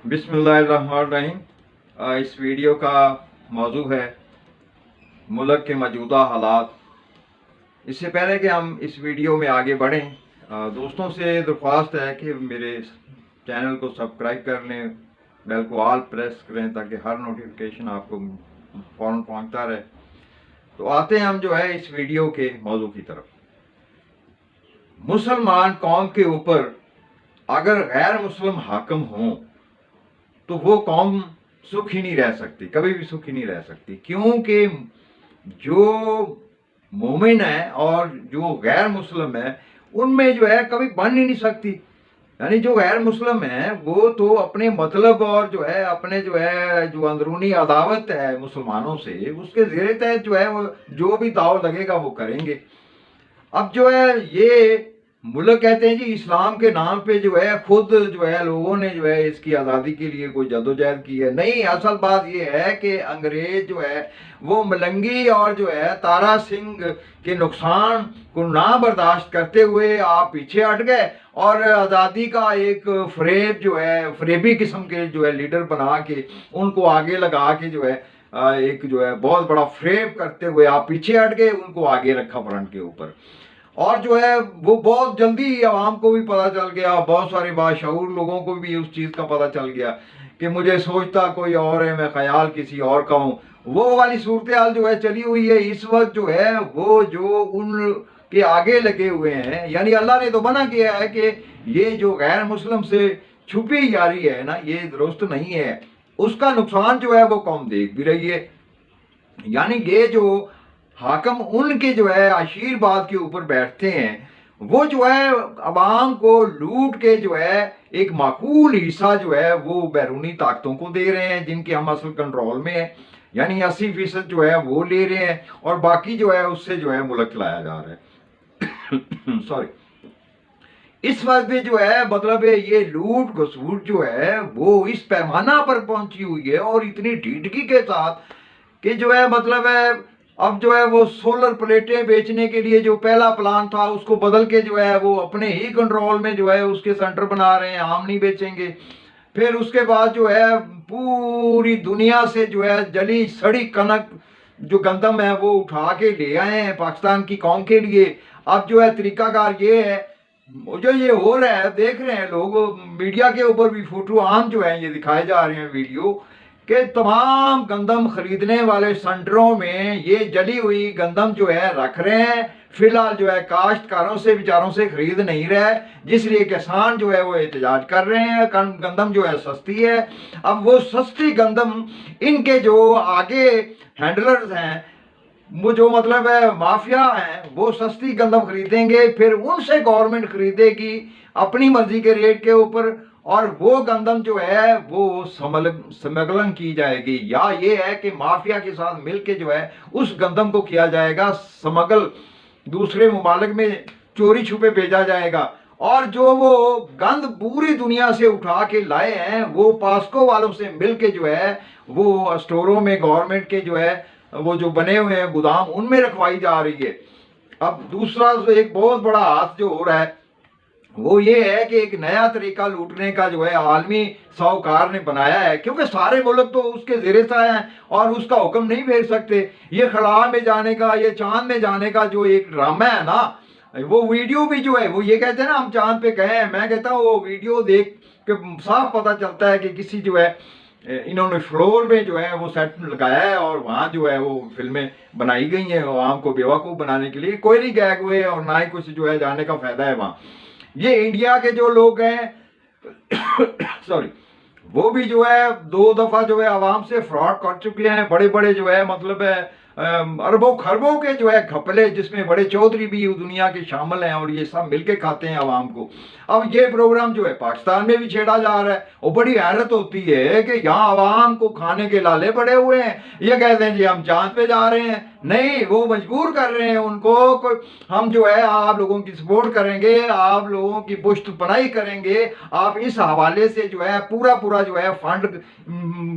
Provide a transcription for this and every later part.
बिस्मिल्लाहिर्रहमानिर्रहीम। इस वीडियो का मौजू है मुल्क के मौजूदा हालात। इससे पहले कि हम इस वीडियो में आगे बढ़ें, दोस्तों से दरख्वास्त है कि मेरे चैनल को सब्सक्राइब कर लें, बेल को ऑल प्रेस करें ताकि हर नोटिफिकेशन आपको फ़ौरन पहुंचता रहे। तो आते हैं हम जो है इस वीडियो के मौजू की तरफ। मुसलमान कौम के ऊपर अगर गैर मुस्लिम हाकिम हों तो वो कौम सुख ही नहीं रह सकती, कभी भी सुख ही नहीं रह सकती, क्योंकि जो मोमिन है और जो गैर मुस्लिम है उनमें जो है कभी बन ही नहीं सकती। यानी जो गैर मुस्लिम है वो तो अपने मतलब और जो है अपने जो अंदरूनी अदावत है मुसलमानों से, उसके ज़ेरे तहत जो है वो जो भी दाव लगेगा वो करेंगे। अब जो है ये मुल्क कहते हैं जी इस्लाम के नाम पे जो है खुद जो है लोगों ने जो है इसकी आज़ादी के लिए कोई जद्दोजहद की है। नहीं, असल बात ये है कि अंग्रेज जो है वो मलंगी और जो है तारा सिंह के नुकसान को ना बर्दाश्त करते हुए आप पीछे हट गए और आज़ादी का एक फ्रेब जो है फ्रेबी किस्म के जो है लीडर बना के उनको आगे लगा के जो है एक जो है बहुत बड़ा फ्रेब करते हुए आप पीछे हट गए, उनको आगे रखा फ्रंट के ऊपर। और जो है वो बहुत जल्दी आवाम को भी पता चल गया, बहुत सारे बाशऊर लोगों को भी उस चीज़ का पता चल गया कि मुझे सोचता कोई और है, मैं ख्याल किसी और का हूँ। वो वाली सूरत हाल जो है चली हुई है इस वक्त। जो है वो जो उन के आगे लगे हुए हैं, यानी अल्लाह ने तो मना किया है कि ये जो गैर मुस्लिम से छुपी यारी है ना, ये दुरुस्त नहीं है, उसका नुकसान जो है वो कौम देख भी रही है। यानी ये जो हाकम उनके जो है आशीर्वाद के ऊपर बैठते हैं वो जो है अवाम को लूट के जो है एक माकूल हिस्सा जो है वो बैरूनी ताकतों को दे रहे हैं जिनके हम असल कंट्रोल में है। यानी 80% जो है वो ले रहे हैं और बाकी जो है उससे जो है मुल्क चलाया जा रहा है। सॉरी, इस वक्त भी जो है मतलब ये लूट घसूट जो है वो इस पैमाना पर पहुंची हुई है और इतनी ढीठगी के साथ कि जो है मतलब है अब जो है वो सोलर प्लेटें बेचने के लिए जो पहला प्लान था उसको बदल के जो है वो अपने ही कंट्रोल में जो है उसके सेंटर बना रहे हैं, हम नहीं बेचेंगे। फिर उसके बाद जो है पूरी दुनिया से जो है जली सड़ी कनक जो गंदम है वो उठा के ले आए हैं पाकिस्तान की कौम के लिए। अब जो है तरीकाकार ये है, जो ये हो रहा है देख रहे हैं लोग, मीडिया के ऊपर भी फोटो आम जो है ये दिखाए जा रहे हैं वीडियो कि तमाम गंदम खरीदने वाले सेंटरों में ये जली हुई गंदम जो है रख रहे हैं। फिलहाल जो है काश्तकारों से बेचारों से खरीद नहीं रहा है, जिसलिए किसान जो है वो एहतजाज कर रहे हैं, गंदम जो है सस्ती है। अब वो सस्ती गंदम इनके जो आगे हैंडलर्स हैं, वो जो मतलब है माफिया हैं, वो सस्ती गंदम खरीदेंगे, फिर उनसे गवर्नमेंट खरीदेगी अपनी मर्जी के रेट के ऊपर और वो गंदम जो है वो स्मगलिंग की जाएगी, या ये है कि माफिया के साथ मिलके जो है उस गंदम को किया जाएगा स्मगल, दूसरे मुमालिक में चोरी छुपे भेजा जाएगा। और जो वो गंद पूरी दुनिया से उठा के लाए हैं वो पास्को वालों से मिलके जो है वो स्टोरों में गवर्नमेंट के जो है वो जो बने हुए हैं गोदाम उनमें रखवाई जा रही है। अब दूसरा एक बहुत बड़ा हाथ जो हो रहा है वो ये है कि एक नया तरीका लूटने का जो है आलमी साहूकार ने बनाया है, क्योंकि सारे मुल्क तो उसके ज़ेरे से हैं और उसका हुक्म नहीं भेज सकते। ये खला में जाने का, ये चांद में जाने का जो एक ड्रामा है ना, वो वीडियो भी जो है वो ये कहते हैं ना हम चांद पे गए हैं, मैं कहता हूँ वो वीडियो देख के साफ पता चलता है कि किसी जो है इन्होंने फ्लोर में जो है वो सेट लगाया है और वहाँ जो है वो फिल्में बनाई गई हैं आवाम को बेवकूफ़ बनाने के लिए। कोई नहीं गैग हुए और ना ही कुछ जो है जाने का फ़ायदा है वहाँ। ये इंडिया के जो लोग हैं सॉरी, वो भी जो है 2 दफा जो है आवाम से फ्रॉड कर चुके हैं, बड़े बड़े जो है मतलब है अरबों खरबों के जो है घपले, जिसमें बड़े चौधरी भी दुनिया के शामिल हैं और ये सब मिलके खाते हैं आवाम को। अब ये प्रोग्राम जो है पाकिस्तान में भी छेड़ा जा रहा है और बड़ी हैरत होती है कि यहाँ आवाम को खाने के लाले पड़े हुए हैं, ये कहते हैं जी हम चांद पे जा रहे हैं। नहीं, वो मजबूर कर रहे हैं उनको, हम जो है आप लोगों की सपोर्ट करेंगे, आप लोगों की पुश्त पनाही करेंगे, आप इस हवाले से जो है पूरा जो है फंड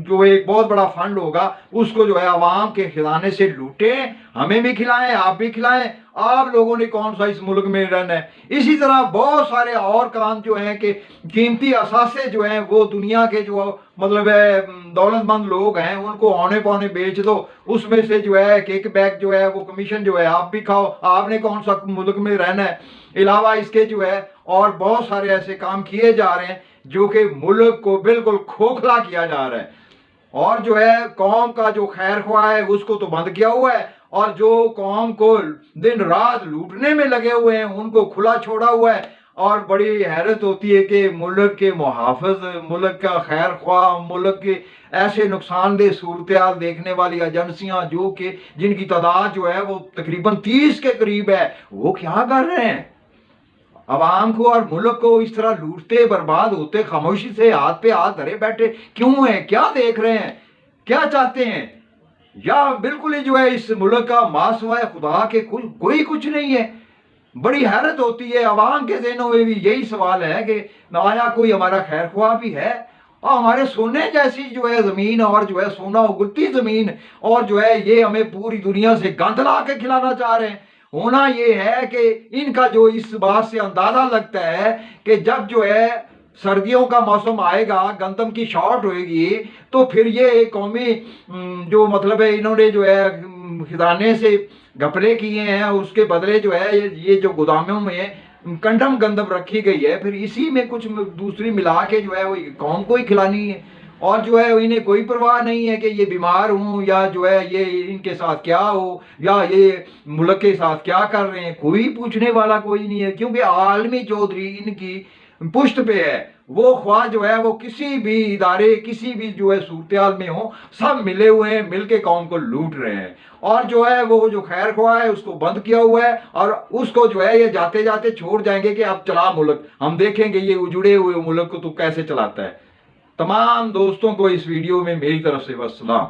जो एक बहुत बड़ा फंड होगा उसको जो है आवाम के खजाने से लूटें, हमें भी खिलाएं आप भी खिलाएं आप लोगों ने कौन सा इस मुल्क में रहना है। इसी तरह बहुत सारे और काम जो हैं कि कीमती असासे जो हैं वो दुनिया के जो मतलब है दौलतमंद लोग हैं उनको औने पौने बेच दो, उसमें से जो है किक बैक जो है वो कमीशन जो है आप भी खाओ, आपने कौन सा मुल्क में रहना है। अलावा इसके जो है और बहुत सारे ऐसे काम किए जा रहे हैं जो कि मुल्क को बिल्कुल खोखला किया जा रहा है, और जो है कौम का जो खैर ख्वाह है उसको तो बंद किया हुआ है, और जो कौम को दिन रात लूटने में लगे हुए हैं उनको खुला छोड़ा हुआ है। और बड़ी हैरत होती है कि मुल्क के मुहाफ़िज़, मुल्क का खैर ख्वाह, मुल्क के ऐसे नुकसानदेह सूरत देखने वाली एजेंसियां जो कि जिनकी तादाद जो है वो तकरीबन 30 के करीब है, वो क्या कर रहे हैं, अवाम को और मुल्क को इस तरह लूटते बर्बाद होते खामोशी से हाथ पे हाथ धरे बैठे क्यों हैं, क्या देख रहे हैं, क्या चाहते हैं, या बिल्कुल ही जो है इस मुल्क का मासवा खुदा के कोई कुछ नहीं है। बड़ी हैरत होती है, अवाम के ज़हनों में भी यही सवाल है कि आया कोई हमारा खैर ख्वाह भी है, और हमारे सोने जैसी जो है ज़मीन और जो है सोना उगलती ज़मीन, और जो है ये हमें पूरी दुनिया से गंद ला के खिलाना चाह रहे हैं। होना ये है कि इनका जो इस बात से अंदाज़ा लगता है कि जब जो है सर्दियों का मौसम आएगा, गंदम की शॉर्ट होएगी, तो फिर ये कौमी जो मतलब है इन्होंने जो है खजाने से घपले किए हैं, उसके बदले जो है ये जो गोदामों में कंडम गंदम रखी गई है, फिर इसी में कुछ दूसरी मिला के जो है वो कौम को ही खिलानी है। और जो है इन्हें कोई परवाह नहीं है कि ये बीमार हूँ या जो है ये इनके साथ क्या हो या ये मुल्क के साथ क्या कर रहे हैं, कोई पूछने वाला कोई नहीं है, क्योंकि आलमी चौधरी इनकी पुष्ट पे है। वो ख्वाह जो है वो किसी भी इदारे किसी भी जो है सूरत में हो, सब मिले हुए हैं, मिल के कौम को लूट रहे हैं, और जो है वो जो खैर ख्वाह है उसको बंद किया हुआ है, और उसको जो है ये जाते जाते छोड़ जाएंगे कि अब चला मुल्क, हम देखेंगे ये उजड़े हुए मुल्क को तू कैसे चलाता है। तमाम दोस्तों को इस वीडियो में मेरी तरफ से बस सलाम।